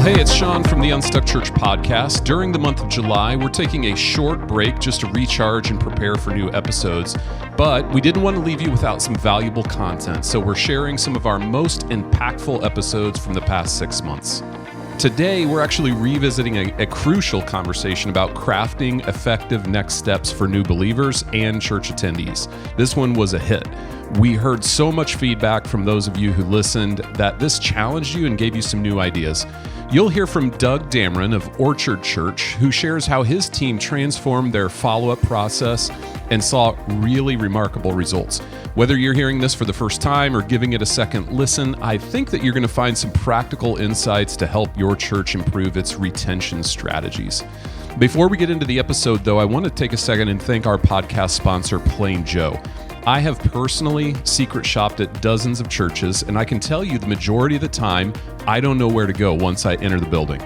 Hey, it's Sean from the Unstuck Church podcast. During the month of July, we're taking a short break just to recharge and prepare for new episodes. But we didn't want to leave you without some valuable content, so we're sharing some of our most impactful episodes from the past 6 months. Today, we're actually revisiting a crucial conversation about crafting effective next steps for new believers and church attendees. This one was a hit. We heard so much feedback from those of you who listened that this challenged you and gave you some new ideas. You'll hear from Doug Dameron of Orchard Church, who shares how his team transformed their follow-up process and saw really remarkable results. Whether you're hearing this for the first time or giving it a second listen, I think that you're going to find some practical insights to help your church improve its retention strategies. Before we get into the episode, though, I want to take a second and thank our podcast sponsor, Plain Joe. I have personally secret shopped at dozens of churches, and I can tell you the majority of the time, I don't know where to go once I enter the building.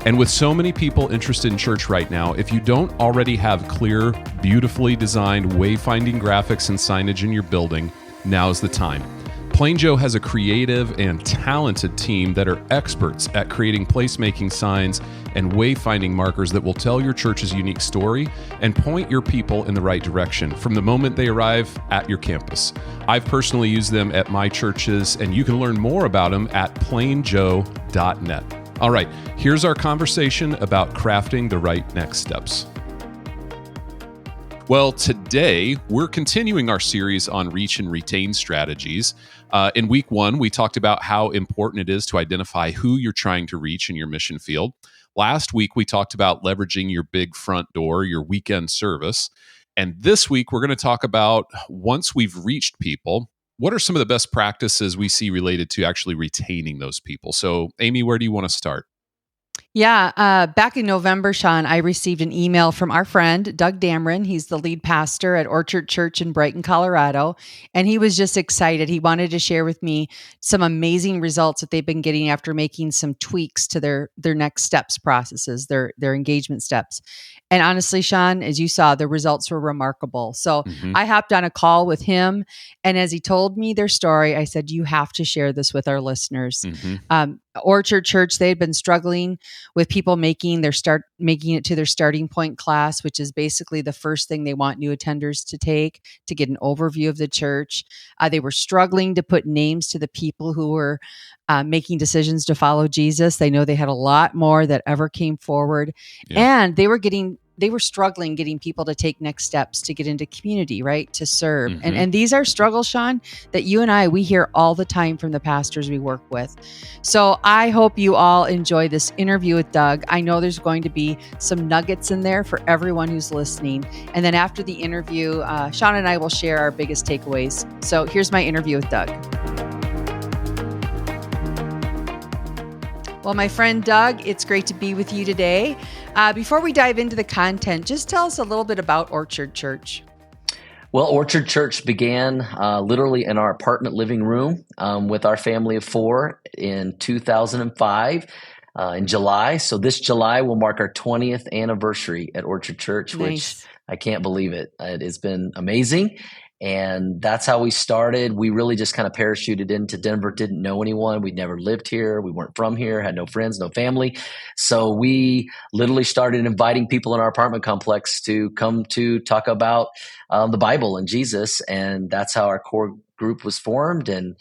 And with so many people interested in church right now, if you don't already have clear, beautifully designed wayfinding graphics and signage in your building, now's the time. Plain Joe has a creative and talented team that are experts at creating placemaking signs and wayfinding markers that will tell your church's unique story and point your people in the right direction from the moment they arrive at your campus. I've personally used them at my churches, and you can learn more about them at plainjoe.net. All right, here's our conversation about crafting the right next steps. Well, today we're continuing our series on reach and retain strategies. In week 1, we talked about how important it is to identify who you're trying to reach in your mission field. Last week, we talked about leveraging your big front door, your weekend service. And this week, we're going to talk about once we've reached people, what are some of the best practices we see related to actually retaining those people? So, Amy, where do you want to start? Yeah, back in November, Sean, I received an email from our friend, Doug Dameron. He's the lead pastor at Orchard Church in Brighton, Colorado. And he was just excited. He wanted to share with me some amazing results that they've been getting after making some tweaks to their next steps processes, their engagement steps. And honestly, Sean, as you saw, the results were remarkable. So I hopped on a call with him. And as he told me their story, I said, you have to share this with our listeners. Orchard Church, they had been struggling with people making it to their starting point class, which is basically the first thing they want new attenders to take to get an overview of the church. They were struggling to put names to the people who were making decisions to follow Jesus. They know they had a lot more that ever came forward, and they were struggling getting people to take next steps to get into community, right? To serve. And these are struggles, Sean, that you and we hear all the time from the pastors we work with. So I hope you all enjoy this interview with Doug. I know there's going to be some nuggets in there for everyone who's listening. And then after the interview, Sean and I will share our biggest takeaways. So here's my interview with Doug. Well, my friend Doug, it's great to be with you today. Before we dive into the content, just tell us a little bit about Orchard Church. Well, Orchard Church began literally in our apartment living room with our family of 4 in 2005 in July. So this July will mark our 20th anniversary at Orchard Church, which I can't believe it. It has been amazing. And that's how we started. We really just kind of parachuted into Denver, didn't know anyone. We'd never lived here. We weren't from here, had no friends, no family. So we literally started inviting people in our apartment complex to come to talk about the Bible and Jesus. And that's how our core group was formed. And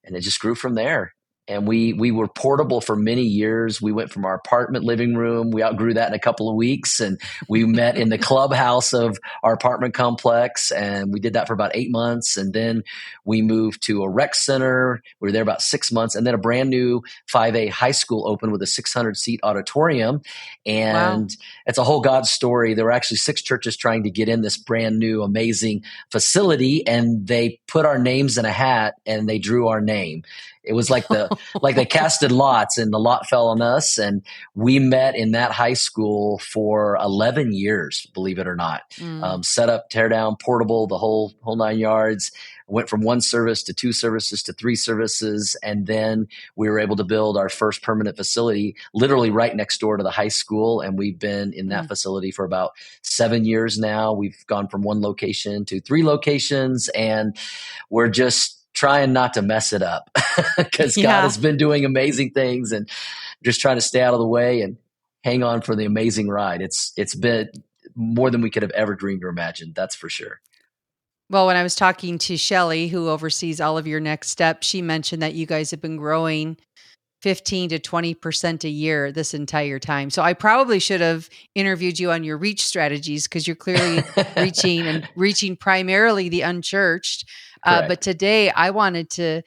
it just grew from there. And we were portable for many years. We went from our apartment living room. We outgrew that in a couple of weeks. And we met in the clubhouse of our apartment complex. And we did that for about 8 months. And then we moved to a rec center. We were there about 6 months. And then a brand new 5A high school opened with a 600-seat auditorium. And It's a whole God story. There were actually 6 churches trying to get in this brand new, amazing facility. And they put our names in a hat and they drew our name. It was like they casted lots, and the lot fell on us. And we met in that high school for 11 years, believe it or not. Set up, tear down, portable, the whole 9 yards. Went from 1 service to 2 services to 3 services. And then we were able to build our first permanent facility literally right next door to the high school. And we've been in that facility for about 7 years now. We've gone from 1 location to 3 locations, and we're just trying not to mess it up because God has been doing amazing things. And just trying to stay out of the way and hang on for the amazing ride. It's been more than we could have ever dreamed or imagined. That's for sure. Well, when I was talking to Shelly, who oversees all of your next steps, she mentioned that you guys have been growing 15 to 20% a year this entire time. So I probably should have interviewed you on your reach strategies, because you're clearly reaching primarily the unchurched. But Correct. today I wanted to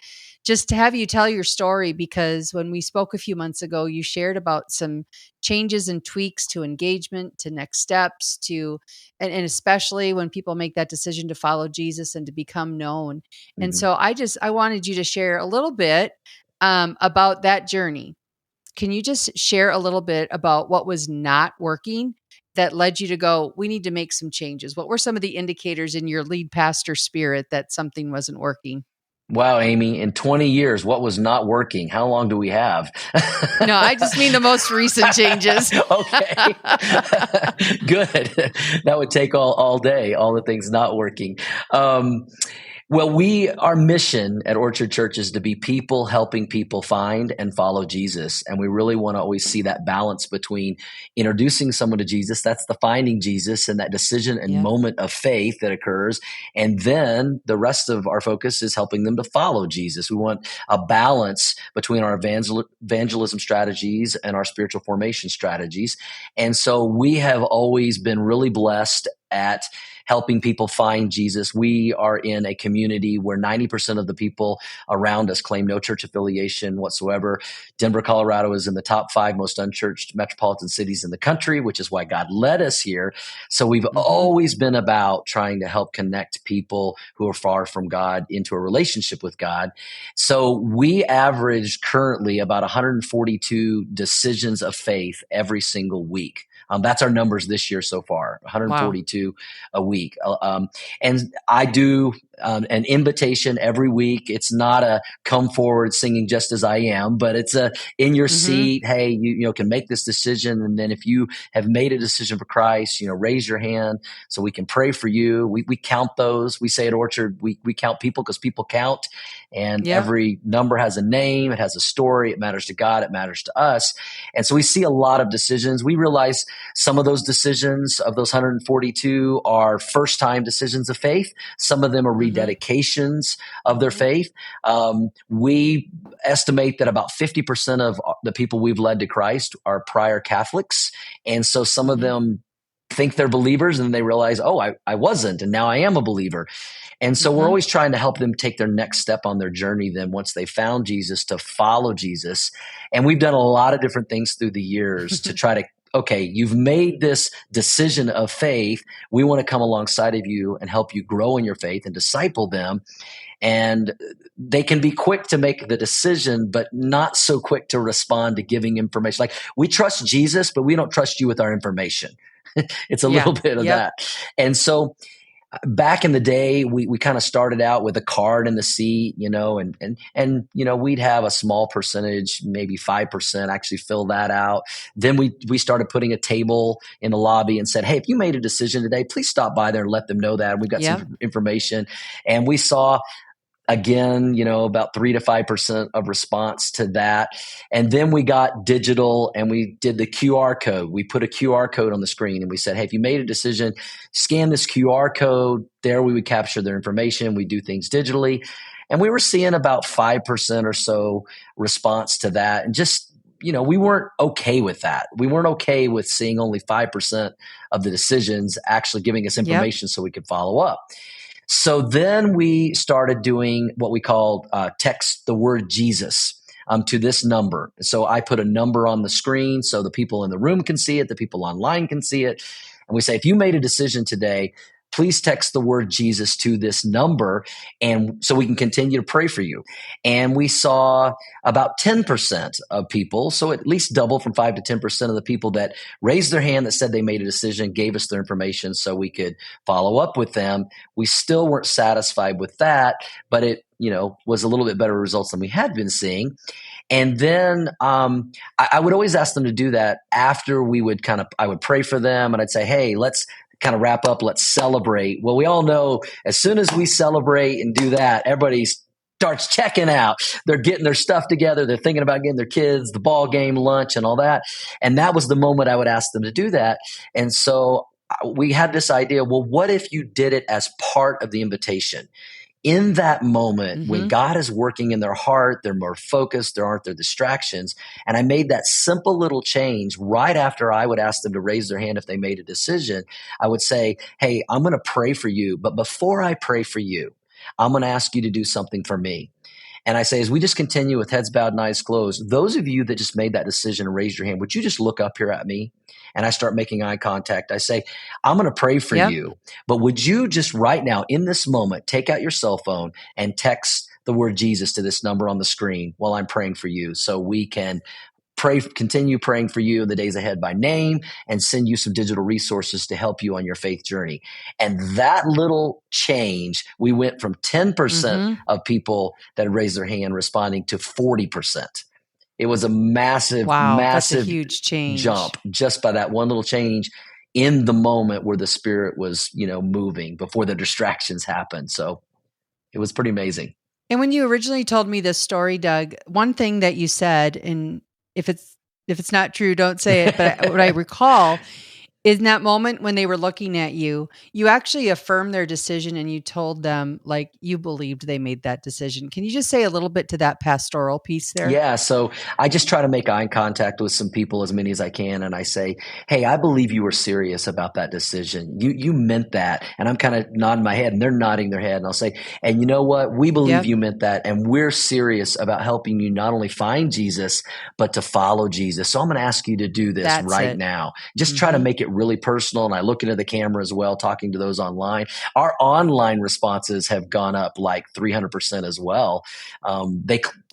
just to have you tell your story, because when we spoke a few months ago, you shared about some changes and tweaks to engagement, to next steps, and especially when people make that decision to follow Jesus and to become known. And Mhm. so I wanted you to share a little bit about that journey. Can you just share a little bit about what was not working that led you to go, we need to make some changes? What were some of the indicators in your lead pastor spirit that something wasn't working? Wow, Amy, in 20 years, what was not working? How long do we have? No, I just mean the most recent changes. Okay. Good. That would take all day, all the things not working. Well, our mission at Orchard Church is to be people helping people find and follow Jesus. And we really want to always see that balance between introducing someone to Jesus, that's the finding Jesus, and that decision and Yep. moment of faith that occurs. And then the rest of our focus is helping them to follow Jesus. We want a balance between our evangelism strategies and our spiritual formation strategies. And so we have always been really blessed at helping people find Jesus. We are in a community where 90% of the people around us claim no church affiliation whatsoever. Denver, Colorado is in the top 5 most unchurched metropolitan cities in the country, which is why God led us here. So we've always been about trying to help connect people who are far from God into a relationship with God. So we average currently about 142 decisions of faith every single week. That's our numbers this year so far, 142 a week. And I do an invitation every week. It's not a come forward singing just as I am, but it's a in your seat. Hey, you can make this decision. And then if you have made a decision for Christ, raise your hand so we can pray for you. We count those. We say at Orchard, we count people because people count. And every number has a name. It has a story. It matters to God. It matters to us. And so we see a lot of decisions. We realize some of those decisions of those 142 are first-time decisions of faith. Some of them are rededications of their faith. We estimate that about 50% of the people we've led to Christ are prior Catholics. And so some of them think they're believers and they realize, oh, I wasn't, and now I am a believer. And so we're always trying to help them take their next step on their journey then once they found Jesus, to follow Jesus. And we've done a lot of different things through the years to try to, okay, you've made this decision of faith. We want to come alongside of you and help you grow in your faith and disciple them. And they can be quick to make the decision, but not so quick to respond to giving information. Like, we trust Jesus, but we don't trust you with our information. It's a little bit of that. And so back in the day, we kind of started out with a card in the seat, and we'd have a small percentage, maybe 5% actually fill that out. Then we started putting a table in the lobby and said, hey, if you made a decision today, please stop by there and let them know that. We've got some information. And we saw, again, about 3 to 5% of response to that. And then we got digital and we did the QR code. We put a QR code on the screen and we said, hey, if you made a decision, scan this QR code. There we would capture their information. We do things digitally. And we were seeing about 5% or so response to that. And just, we weren't okay with that. We weren't okay with seeing only 5% of the decisions actually giving us information so we could follow up. So then we started doing what we called text the word Jesus to this number. So I put a number on the screen so the people in the room can see it, the people online can see it. And we say, if you made a decision today, please text the word Jesus to this number, and so we can continue to pray for you. And we saw about 10% of people, so at least double from 5 to 10% of the people that raised their hand that said they made a decision, gave us their information so we could follow up with them. We still weren't satisfied with that, but it was a little bit better results than we had been seeing. And then I would always ask them to do that after I would pray for them, and I'd say, hey, let's kind of wrap up. Let's celebrate. Well, we all know as soon as we celebrate and do that, everybody's starts checking out. They're getting their stuff together. They're thinking about getting their kids, the ball game, lunch, and all that. And that was the moment I would ask them to do that. And so we had this idea, well, what if you did it as part of the invitation? In that moment, when God is working in their heart, they're more focused, there aren't their distractions. And I made that simple little change right after I would ask them to raise their hand if they made a decision. I would say, hey, I'm going to pray for you. But before I pray for you, I'm going to ask you to do something for me. And I say, as we just continue with heads bowed and eyes closed, those of you that just made that decision and raised your hand, would you just look up here at me? And I start making eye contact. I say, I'm going to pray for you, but would you just right now in this moment, take out your cell phone and text the word Jesus to this number on the screen while I'm praying for you, so we can continue praying for you in the days ahead by name and send you some digital resources to help you on your faith journey. And that little change, we went from 10% of people that raised their hand responding to 40%. It was a massive, That's a massive huge change. jump just by that one little change in the moment where the Spirit was, moving before the distractions happened. So it was pretty amazing. And when you originally told me this story, Doug, one thing that you said, and if it's not true, don't say it, but what I recall is in that moment when they were looking at you, you actually affirmed their decision and you told them like you believed they made that decision. Can you just say a little bit to that pastoral piece there? Yeah. So I just try to make eye contact with some people, as many as I can. And I say, hey, I believe you were serious about that decision. You meant that. And I'm kind of nodding my head and they're nodding their head. And I'll say, and you know what? We believe you meant that. And we're serious about helping you not only find Jesus, but to follow Jesus. So I'm going to ask you to do this now. Just try to make it really personal. And I look into the camera as well, talking to those online. Our online responses have gone up like 300% as well.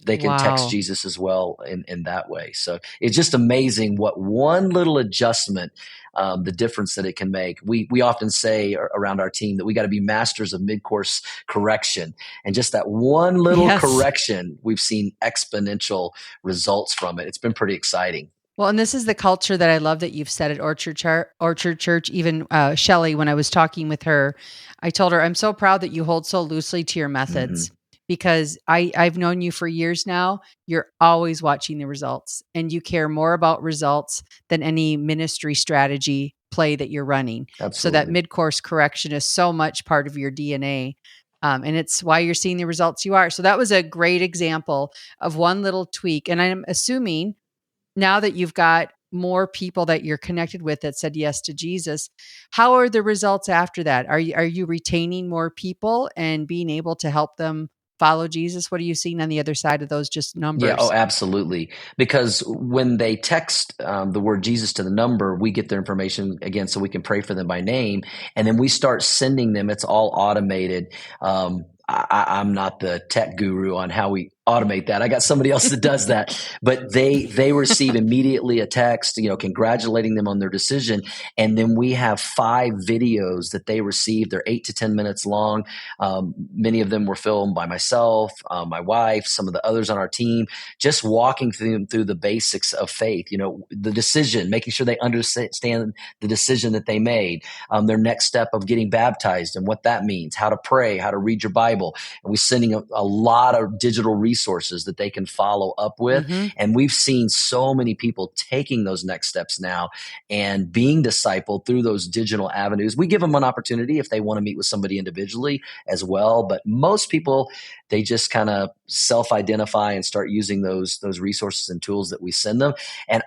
They can text Jesus as well in that way. So it's just amazing what one little adjustment, the difference that it can make. We often say around our team that we got to be masters of mid-course correction. And just that one little correction, we've seen exponential results from it. It's been pretty exciting. Well, and this is the culture that I love that you've set at Orchard Church. Even Shelley, when I was talking with her, I told her, I'm so proud that you hold so loosely to your methods because I've known you for years now. You're always watching the results and you care more about results than any ministry strategy play that you're running. Absolutely. So that mid-course correction is so much part of your DNA. And it's why you're seeing the results you are. So that was a great example of one little tweak. And I'm assuming now that you've got more people that you're connected with that said yes to Jesus, how are the results after that? Are you retaining more people and being able to help them follow Jesus? What are you seeing on the other side of those just numbers? Yeah, absolutely. Because when they text the word Jesus to the number, we get their information again so we can pray for them by name. And then we start sending them. It's all automated. I'm not the tech guru on how we automate that. I got somebody else that does that, but they receive immediately a text, congratulating them on their decision. And then we have 5 videos that they receive. They're 8 to 10 minutes long. Many of them were filmed by myself, my wife, some of the others on our team, just walking them through the basics of faith, the decision, making sure they understand the decision that they made, their next step of getting baptized and what that means, how to pray, how to read your Bible. And we're sending a lot of digital resources that they can follow up with. And we've seen so many people taking those next steps now and being discipled through those digital avenues. We give them an opportunity if they want to meet with somebody individually as well. But most people, they just kind of self-identify and start using those resources and tools that we send them. And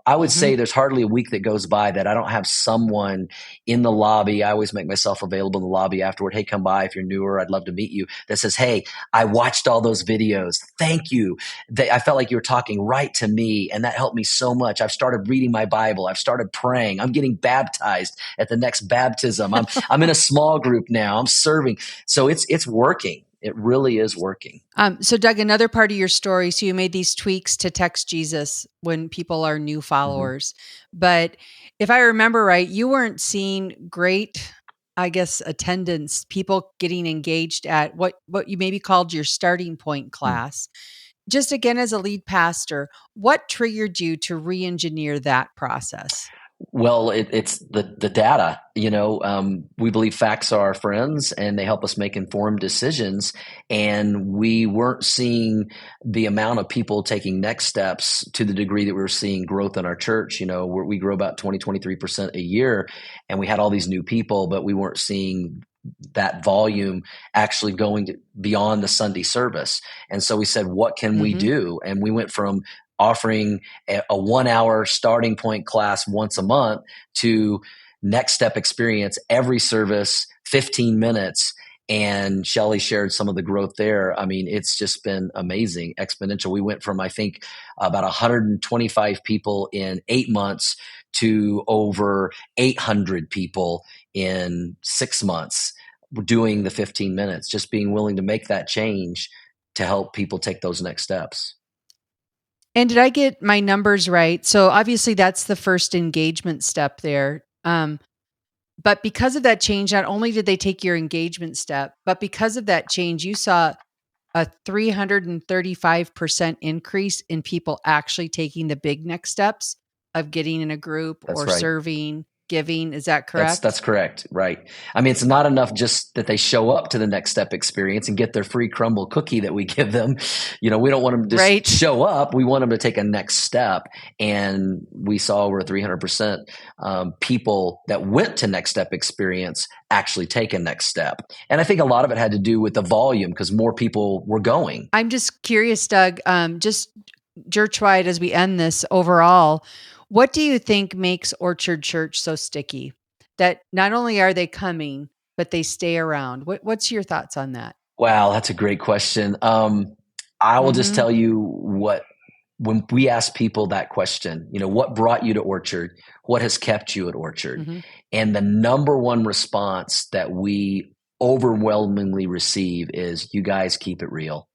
I would say there's hardly a week that goes by that I don't have someone in the lobby. I always make myself available in the lobby afterward. Hey, come by if you're newer. I'd love to meet you. That says, hey, I watched all those videos. Thank you. I felt like you were talking right to me, and that helped me so much. I've started reading my Bible. I've started praying. I'm getting baptized at the next baptism. I'm in a small group now. I'm serving. So it's working. It really is working. So Doug, another part of your story, so you made these tweaks to text Jesus when people are new followers. But if I remember right, you weren't seeing great, I guess, attendance, people getting engaged at what you maybe called your starting point class. Just again, as a lead pastor, what triggered you to re-engineer that process? Well, it's the data. We believe facts are our friends, and they help us make informed decisions. And we weren't seeing the amount of people taking next steps to the degree that we were seeing growth in our church. We grow about 23% a year, and we had all these new people, but we weren't seeing that volume actually going beyond the Sunday service. And so we said, what can we do? And we went from offering a 1 hour starting point class once a month to next step experience every service, 15 minutes. And Shelly shared some of the growth there. I mean, it's just been amazing, exponential. We went from, I think, about 125 people in 8 months to over 800 people in 6 months doing the 15 minutes, just being willing to make that change to help people take those next steps. And did I get my numbers right? So obviously that's the first engagement step there. But because of that change, not only did they take your engagement step, but because of that change, you saw a 335% increase in people actually taking the big next steps of getting in a group That's or right. serving, giving. Is that correct? That's correct. Right. I mean, it's not enough just that they show up to the next step experience and get their free crumble cookie that we give them. We don't want them to just show up. We want them to take a next step. And we saw over 300% people that went to next step experience actually take a next step. And I think a lot of it had to do with the volume because more people were going. I'm just curious, Doug, just church-wide as we end this overall, what do you think makes Orchard Church so sticky? That not only are they coming, but they stay around. What's your thoughts on that? Wow, that's a great question. I will just tell you when we ask people that question, what brought you to Orchard? What has kept you at Orchard? And the number one response that we overwhelmingly receive is, you guys keep it real.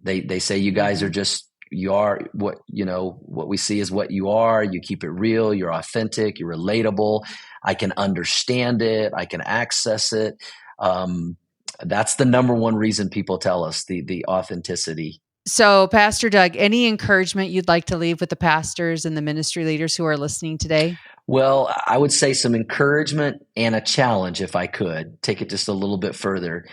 They say, you guys are just, you are what we see is what you are. You keep it real. You're authentic. You're relatable. I can understand it. I can access it. That's the number one reason people tell us, the authenticity. So, Pastor Doug, any encouragement you'd like to leave with the pastors and the ministry leaders who are listening today? Well, I would say some encouragement and a challenge, if I could take it just a little bit further.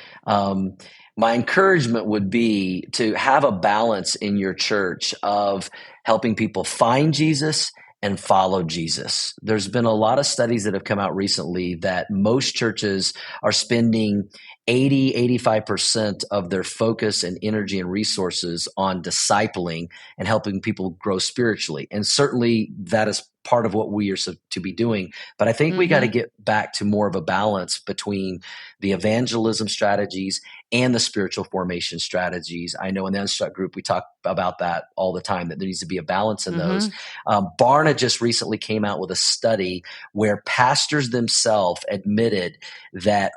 My encouragement would be to have a balance in your church of helping people find Jesus and follow Jesus. There's been a lot of studies that have come out recently that most churches are spending 85% of their focus and energy and resources on discipling and helping people grow spiritually. And certainly that is part of what we are to be doing. But I think we got to get back to more of a balance between the evangelism strategies and the spiritual formation strategies. I know in the Unstruck group, we talk about that all the time, that there needs to be a balance in those. Barna just recently came out with a study where pastors themselves admitted that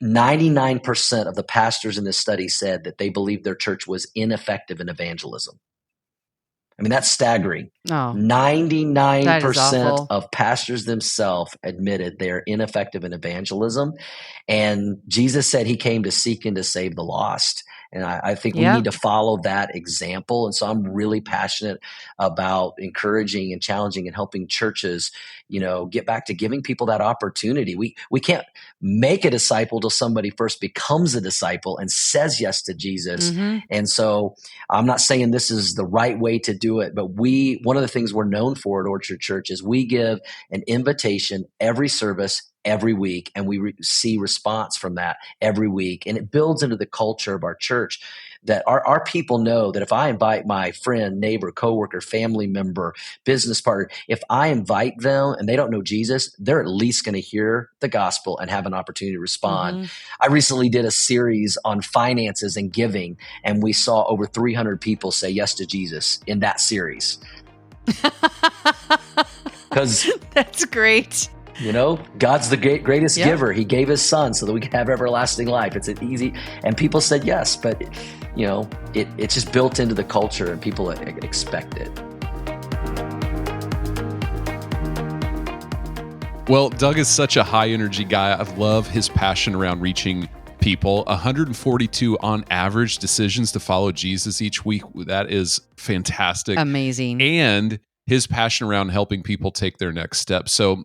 99% of the pastors in this study said that they believed their church was ineffective in evangelism. I mean, that's staggering. 99% of pastors themselves admitted they are ineffective in evangelism. And Jesus said he came to seek and to save the lost. And I think we need to follow that example. And so I'm really passionate about encouraging and challenging and helping churches, get back to giving people that opportunity. We can't make a disciple till somebody first becomes a disciple and says yes to Jesus. And so I'm not saying this is the right way to do it, but one of the things we're known for at Orchard Church is we give an invitation every service, every week, and we see response from that every week. And it builds into the culture of our church that our people know that if I invite my friend, neighbor, coworker, family member, business partner, if I invite them and they don't know Jesus, they're at least going to hear the gospel and have an opportunity to respond. I recently did a series on finances and giving, and we saw over 300 people say yes to Jesus in that series. Because that's great. God's the greatest giver. He gave his son so that we can have everlasting life. It's an easy, and people said yes, but it's just built into the culture and people expect it. Well, Doug is such a high energy guy. I love his passion around reaching people. 142 on average decisions to follow Jesus each week. That is fantastic. Amazing. And his passion around helping people take their next step. So,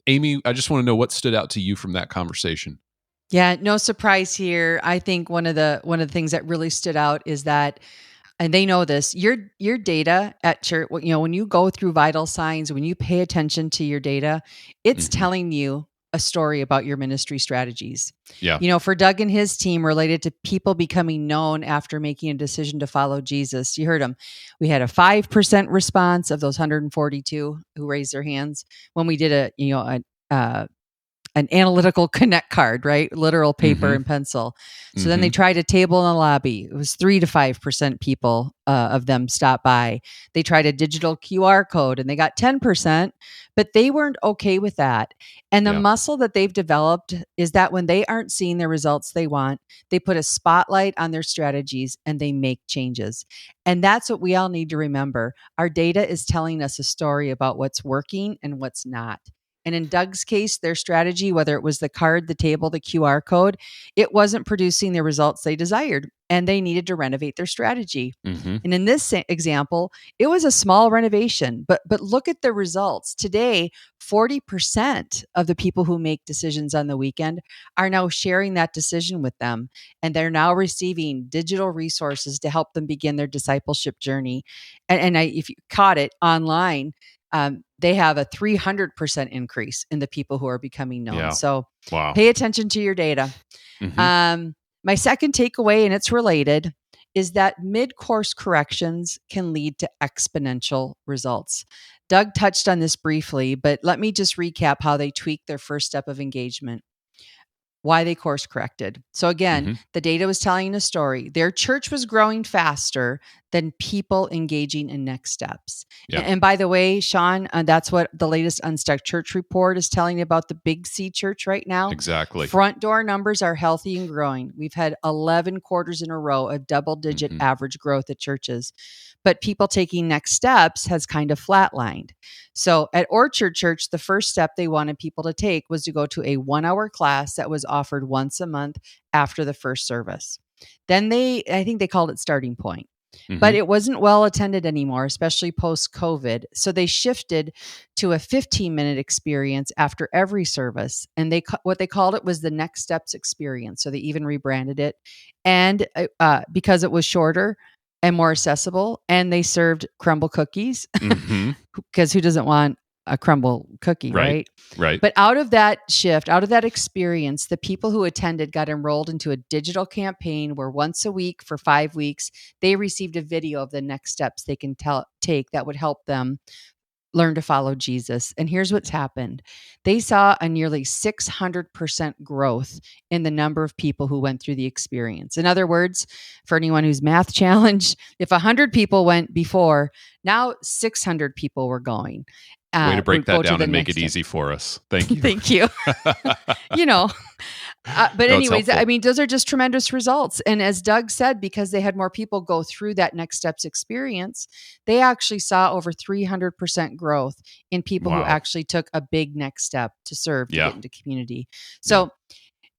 Amy, I just want to know what stood out to you from that conversation. Yeah, no surprise here. I think one of the things that really stood out is that, and they know this, your data at church, when you go through vital signs, when you pay attention to your data, it's Mhm. telling you a story about your ministry strategies. Yeah. For Doug and his team, related to people becoming known after making a decision to follow Jesus. You heard him. We had a 5% response of those 142 who raised their hands when we did an analytical connect card, right? Literal paper Mhm. and pencil. So then they Mhm. tried a table in the lobby. It was 3 to 5% people of them stopped by. They tried a digital QR code and they got 10%, but they weren't okay with that. And the Yeah. muscle that they've developed is that when they aren't seeing the results they want, they put a spotlight on their strategies and they make changes. And that's what we all need to remember. Our data is telling us a story about what's working and what's not. And in Doug's case, their strategy, whether it was the card, the table, the QR code, it wasn't producing the results they desired, and they needed to renovate their strategy. Mhm. And in this example, it was a small renovation, but look at the results. Today, 40% of the people who make decisions on the weekend are now sharing that decision with them, and they're now receiving digital resources to help them begin their discipleship journey. If you caught it online, they have a 300% increase in the people who are becoming known. Yeah. So Wow. pay attention to your data. Mhm. My second takeaway, and it's related, is that mid-course corrections can lead to exponential results. Doug touched on this briefly, but let me just recap how they tweaked their first step of engagement. Why they course corrected. So again, Mhm. the data was telling a story. Their church was growing faster than people engaging in next steps. Yeah. And by the way, Sean, that's what the latest Unstuck Church report is telling you about the Big C church right now. Exactly. Front door numbers are healthy and growing. We've had 11 quarters in a row of double-digit Mhm. average growth at churches. But people taking next steps has kind of flatlined. So at Orchard Church, the first step they wanted people to take was to go to a 1 hour class that was offered once a month after the first service. Then I think they called it Starting Point. But Mhm. it wasn't well attended anymore, especially post COVID. So they shifted to a 15-minute experience after every service. And what they called it was the Next Steps experience. So they even rebranded it. And because it was shorter and more accessible, and they served crumble cookies, Mhm. because who doesn't want a crumble cookie, Right. right? Right. But out of that shift, out of that experience, the people who attended got enrolled into a digital campaign where once a week for 5 weeks, they received a video of the next steps they can take that would help them learn to follow Jesus. And here's what's happened. They saw a nearly 600% growth in the number of people who went through the experience. In other words, for anyone who's math challenged, if 100 people went before, now 600 people were going. Way to break Would that go to down the and make next it step. easy for us. Thank you. Thank you. you know, but No, it's anyways, I helpful. mean, those are just tremendous results. And as Doug said, because they had more people go through that next steps experience, they actually saw over 300% growth in people who Wow. actually took a big next step to serve, to Yeah. get into community. Yeah. So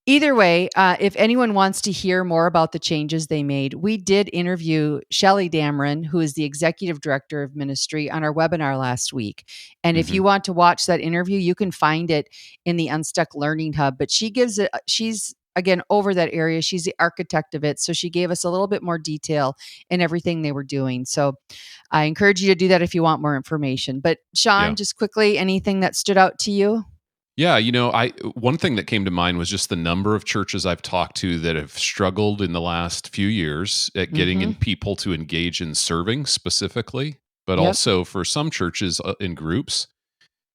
either way, if anyone wants to hear more about the changes they made, we did interview Doug Dameron, who is the executive director of ministry, on our webinar last week. And if you Mhm. want to watch that interview, you can find it in the Unstuck Learning Hub. But she's again over that area. She's the architect of it. So she gave us a little bit more detail in everything they were doing. So I encourage you to do that if you want more information. But Sean, Yeah. just quickly, anything that stood out to you? Yeah, one thing that came to mind was just the number of churches I've talked to that have struggled in the last few years at getting in Mm-hmm. people to engage in serving specifically, but Yep. also for some churches in groups.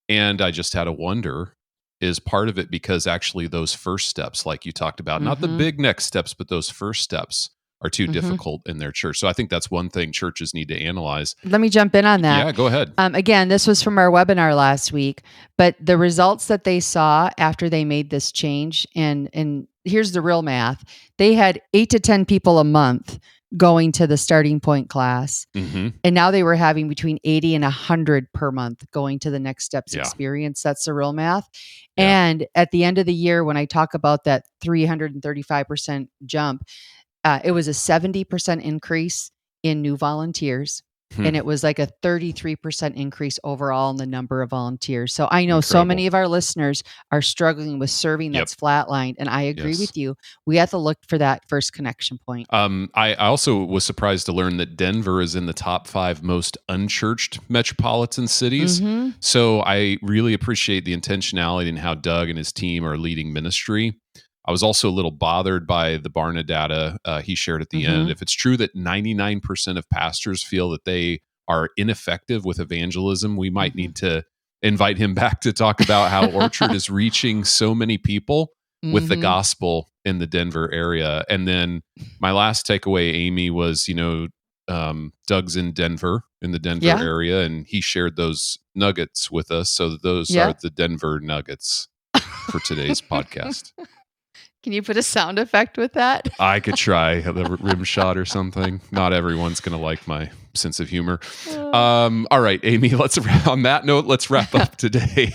And I just had a wonder, is part of it because actually those first steps, like you talked about, not the Mm-hmm. big next steps, but those first steps are too Mm-hmm. difficult in their church. So I think that's one thing churches need to analyze. Let me jump in on that. Yeah, go ahead. Again, this was from our webinar last week, but the results that they saw after they made this change, and here's the real math: they had 8 to 10 people a month going to the Starting Point class, Hmm. and now they were having between 80 and 100 per month going to the Next Steps Yeah. experience. That's the real math. Yeah. And at the end of the year, when I talk about that 335% jump, it was a 70% increase in new volunteers. And it was like a 33% increase overall in the number of volunteers. So I know so Incredible. many of our listeners are struggling with serving that's flatlined. And I agree with you. We have to look for that first connection point. I also was surprised to learn that Denver is in the top 5 most unchurched metropolitan cities. Mm-hmm. So I really appreciate the intentionality in how Doug and his team are leading ministry. I was also a little bothered by the Barna data he shared at the end. If it's true that 99% of pastors feel that they are ineffective with evangelism, we might need to invite him back to talk about how Orchard is reaching so many people with the gospel in the Denver area. And then my last takeaway, Amy, was, Doug's in Denver, in the Denver area, and he shared those nuggets with us. So those are the Denver nuggets for today's podcast. Can you put a sound effect with that? I could try the rim shot or something. Not everyone's going to like my sense of humor. All right, Amy, on that note, let's wrap up today.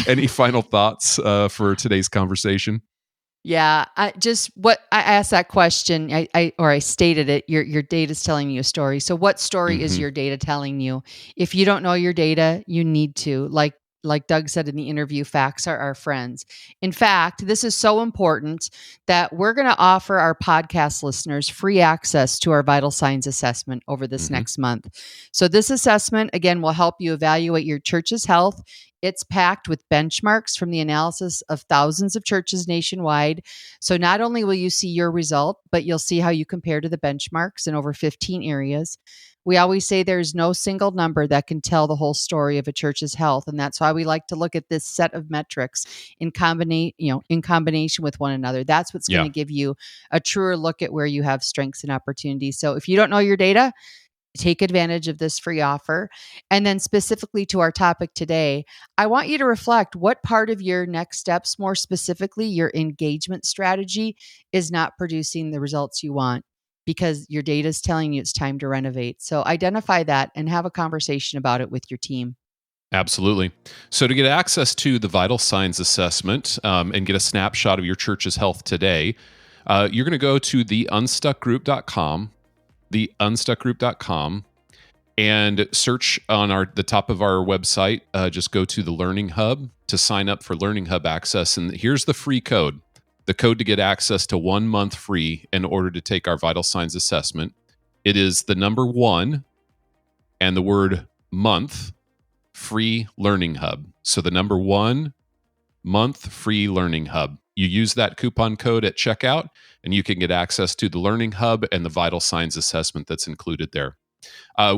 Any final thoughts for today's conversation? Yeah, I asked that question. I stated it. Your data is telling you a story. So what story is your data telling you? If you don't know your data, you need to. Like Doug said in the interview, facts are our friends. In fact, this is so important that we're going to offer our podcast listeners free access to our vital signs assessment over this next month. So this assessment, again, will help you evaluate your church's health. It's packed with benchmarks from the analysis of thousands of churches nationwide. So not only will you see your result, but you'll see how you compare to the benchmarks in over 15 areas. We always say there's no single number that can tell the whole story of a church's health. And that's why we like to look at this set of metrics in combination with one another. That's what's going to give you a truer look at where you have strengths and opportunities. So if you don't know your data, take advantage of this free offer. And then specifically to our topic today, I want you to reflect what part of your next steps, more specifically your engagement strategy, is not producing the results you want, because your data is telling you it's time to renovate. So identify that and have a conversation about it with your team. Absolutely. So to get access to the Vital Signs Assessment and get a snapshot of your church's health today, you're going to go to theunstuckgroup.com, and search on the top of our website. Just go to the Learning Hub to sign up for Learning Hub access. And here's the free code. The code to get access to 1 month free in order to take our Vital Signs Assessment. It is the number 1 and the word month, free Learning Hub. So the number 1 month free Learning Hub. You use that coupon code at checkout and you can get access to the Learning Hub and the Vital Signs Assessment that's included there.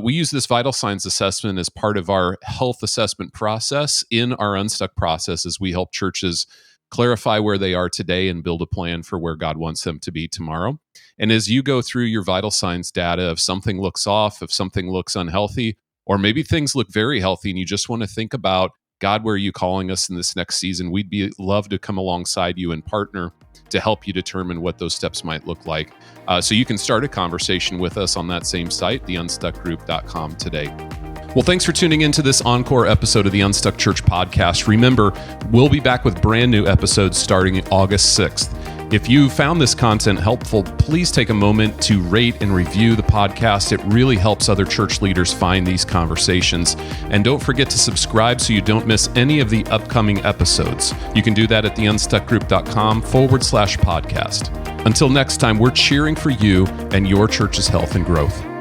We use this Vital Signs Assessment as part of our health assessment process in our Unstuck process as we help churches clarify where they are today and build a plan for where God wants them to be tomorrow. And as you go through your vital signs data, if something looks off, if something looks unhealthy, or maybe things look very healthy and you just want to think about, God, where are you calling us in this next season? We'd love to come alongside you and partner to help you determine what those steps might look like. So you can start a conversation with us on that same site, theunstuckgroup.com today. Well, thanks for tuning into this encore episode of the Unstuck Church podcast. Remember, we'll be back with brand new episodes starting August 6th. If you found this content helpful, please take a moment to rate and review the podcast. It really helps other church leaders find these conversations. And don't forget to subscribe so you don't miss any of the upcoming episodes. You can do that at theunstuckgroup.com/podcast. Until next time, we're cheering for you and your church's health and growth.